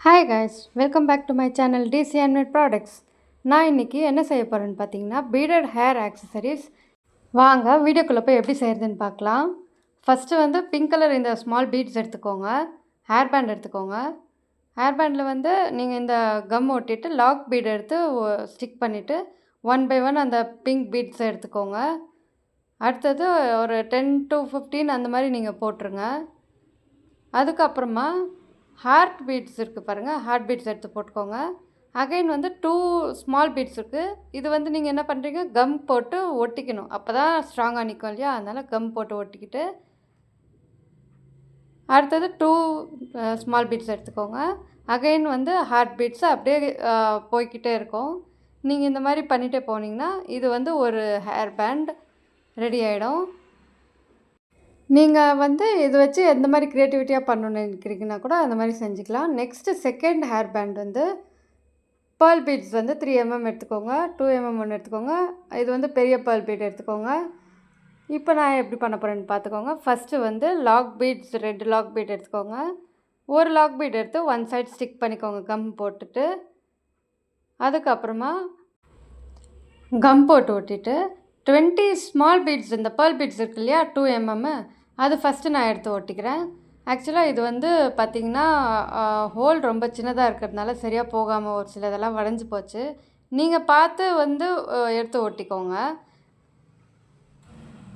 Hi guys, welcome back to my channel DC handmade products. நான் இன்றைக்கி என்ன செய்ய போகிறேன்னு பார்த்தீங்கன்னா, பீடட் ஹேர் ஆக்சசரிஸ். வாங்க வீடியோக்குள்ளே போய் எப்படி செய்கிறதுன்னு பார்க்கலாம். ஃபஸ்ட்டு வந்து பிங்க் கலர் இந்த ஸ்மால் பீட்ஸ் எடுத்துக்கோங்க. ஹேர் பேண்ட் எடுத்துக்கோங்க. ஹேர் பேண்டில் வந்து நீங்கள் இந்த கம் ஒட்டிட்டு லாக் பீட் எடுத்து ஸ்டிக் பண்ணிவிட்டு 1 by 1 அந்த பிங்க் பீட்ஸை எடுத்துக்கோங்க. அடுத்தது ஒரு 10 to 15 அந்த மாதிரி நீங்கள் போட்டுருங்க. அதுக்கப்புறமா ஹார்ட் பீட்ஸ் இருக்குது பாருங்கள், ஹார்ட் பீட்ஸ் எடுத்து போட்டுக்கோங்க. அகைன் வந்து 2 ஸ்மால் பீட்ஸ் இருக்குது. இது வந்து நீங்கள் என்ன பண்ணுறீங்க, கம் போட்டு ஒட்டிக்கணும். அப்போ தான் ஸ்ட்ராங்காக நிற்கும் இல்லையா, அதனால் கம் போட்டு ஒட்டிக்கிட்டு அடுத்தது 2 ஸ்மால் பீட்ஸ் எடுத்துக்கோங்க. அகைன் வந்து ஹார்ட் பீட்ஸு அப்படியே போய்கிட்டே இருக்கும். நீங்கள் இந்த மாதிரி பண்ணிகிட்டே போனீங்கன்னா இது வந்து ஒரு ஹேர் பேண்ட் ரெடி ஆகிடும். நீங்கள் வந்து இது வச்சு எந்த மாதிரி க்ரியேட்டிவிட்டியாக பண்ணணுன்னு நினைக்கிறீங்கன்னா கூட அந்த மாதிரி செஞ்சுக்கலாம். நெக்ஸ்ட்டு செகண்ட் ஹேர் பேண்ட் வந்து பேர்ல் பீட்ஸ் வந்து 3 mm எடுத்துக்கோங்க. 2 mm ஒன்று எடுத்துக்கோங்க. இது வந்து பெரிய பேர்ல் பீட் எடுத்துக்கோங்க. இப்போ நான் எப்படி பண்ண போகிறேன்னு பார்த்துக்கோங்க. ஃபஸ்ட்டு வந்து லாக் பீட்ஸ் 2 லாக் பீட் எடுத்துக்கோங்க. ஒரு லாக் பீட் எடுத்து ஒன் சைட் ஸ்டிக் பண்ணிக்கோங்க கம் போட்டுட்டு. அதுக்கப்புறமா கம் போட்டு ஒட்டிட்டு 20 ஸ்மால் பீட்ஸ் இந்த பேர்ல் பீட்ஸ் இருக்கு இல்லையா 2 mm, அது ஃபஸ்ட்டு நான் எடுத்து ஒட்டிக்கிறேன். ஆக்சுவலாக இது வந்து பார்த்திங்கன்னா ஹோல் ரொம்ப சின்னதாக இருக்கிறதுனால சரியாக போகாமல் ஒரு சில இதெல்லாம் வளைஞ்சு போச்சு. நீங்கள் பார்த்து வந்து எடுத்து ஒட்டிக்கோங்க.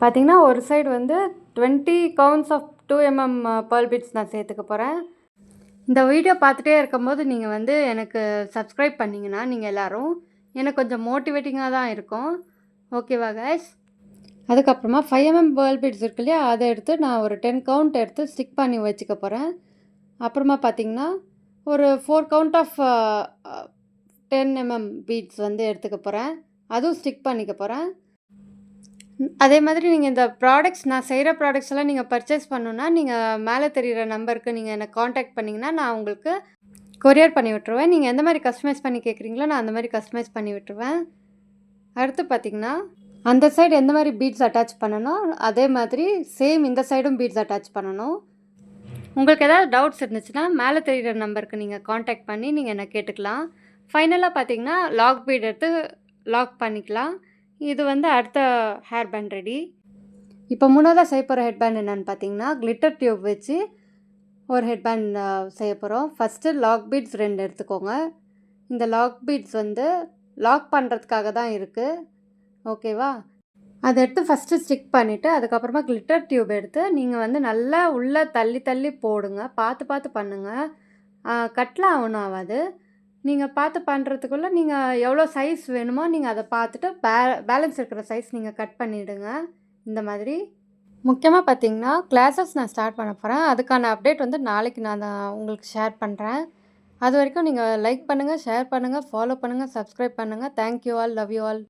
பார்த்திங்கன்னா ஒரு சைடு வந்து 20 counts of 2 mm pearl beads நான் சேர்த்துக்க போகிறேன். இந்த வீடியோ பார்த்துட்டே இருக்கும்போது நீங்கள் வந்து எனக்கு சப்ஸ்கிரைப் பண்ணிங்கன்னா நீங்கள் எல்லோரும் எனக்கு கொஞ்சம் மோட்டிவேட்டிங்காக தான் இருக்கும். ஓகேவா கைஸ்? அதுக்கப்புறமா 5 mm பேர்ல் பீட்ஸ் இருக்கு இல்லையா, அதை எடுத்து நான் ஒரு 10 கவுண்ட் எடுத்து ஸ்டிக் பண்ணி வச்சுக்க போகிறேன். அப்புறமா பார்த்திங்கன்னா ஒரு 4 கவுண்ட் ஆஃப் 10 mm பீட்ஸ் வந்து எடுத்துக்க போகிறேன். அதுவும் ஸ்டிக் பண்ணிக்க போகிறேன். அதே மாதிரி நீங்கள் இந்த ப்ராடக்ட்ஸ் நான் செய்கிற ப்ராடக்ட்ஸ் எல்லாம் நீங்கள் பர்ச்சேஸ் பண்ணணுன்னா நீங்கள் மேலே தெரிகிற நம்பருக்கு நீங்கள் என்னை காண்டாக்ட் பண்ணிங்கன்னா நான் உங்களுக்கு கொரியர் பண்ணி விட்டுருவேன். நீங்கள் எந்த மாதிரி கஸ்டமைஸ் பண்ணி கேட்குறீங்களோ நான் அந்த மாதிரி கஸ்டமைஸ் பண்ணி விட்டுருவேன். அடுத்து பார்த்திங்கன்னா அந்த சைடு எந்த மாதிரி பீட்ஸ் அட்டாச் பண்ணணும் அதே மாதிரி சேம் இந்த சைடும் பீட்ஸ் அட்டாச் பண்ணணும். உங்களுக்கு ஏதாவது டவுட்ஸ் இருந்துச்சுன்னா மேலே தெரிகிற நம்பருக்கு நீங்கள் காண்டாக்ட் பண்ணி நீங்கள் என்ன கேட்டுக்கலாம். ஃபைனலாக பார்த்திங்கன்னா லாக் பீட் எடுத்து லாக் பண்ணிக்கலாம். இது வந்து அடுத்த ஹேர் பேண்ட் ரெடி. இப்போ மூணாவதாக செய்ய போகிற ஹெட் பேண்ட் என்னென்னு பார்த்தீங்கன்னா கிளிட்டர் டியூப் வச்சு ஒரு ஹெட் பேண்ட் செய்ய போகிறோம். ஃபஸ்ட்டு லாக் பீட்ஸ் 2 எடுத்துக்கோங்க. இந்த லாக் பீட்ஸ் வந்து லாக் பண்ணுறதுக்காக தான் இருக்குது. ஓகேவா? அதை எடுத்து ஃபஸ்ட்டு ஸ்டிக் பண்ணிவிட்டு அதுக்கப்புறமா கிளிட்டர் டியூப் எடுத்து நீங்கள் வந்து நல்லா உள்ளே தள்ளி தள்ளி போடுங்க. பார்த்து பார்த்து பண்ணுங்கள். கட்லாம் ஒன்றும் ஆகாது. நீங்கள் பார்த்து பண்ணுறதுக்குள்ளே நீங்கள் எவ்வளோ சைஸ் வேணுமோ நீங்கள் அதை பார்த்துட்டு பேலன்ஸ் இருக்கிற சைஸ் நீங்கள் கட் பண்ணிவிடுங்க. இந்த மாதிரி முக்கியமாக பார்த்திங்கன்னா கிளாஸஸ் நான் ஸ்டார்ட் பண்ண போகிறேன். அதுக்கான அப்டேட் வந்து நாளைக்கு நான் உங்களுக்கு ஷேர் பண்ணுறேன். அது வரைக்கும் நீங்கள் லைக் பண்ணுங்கள், ஷேர் பண்ணுங்கள், ஃபாலோ பண்ணுங்கள், சப்ஸ்கிரைப் பண்ணுங்கள். Thank you all, love you all.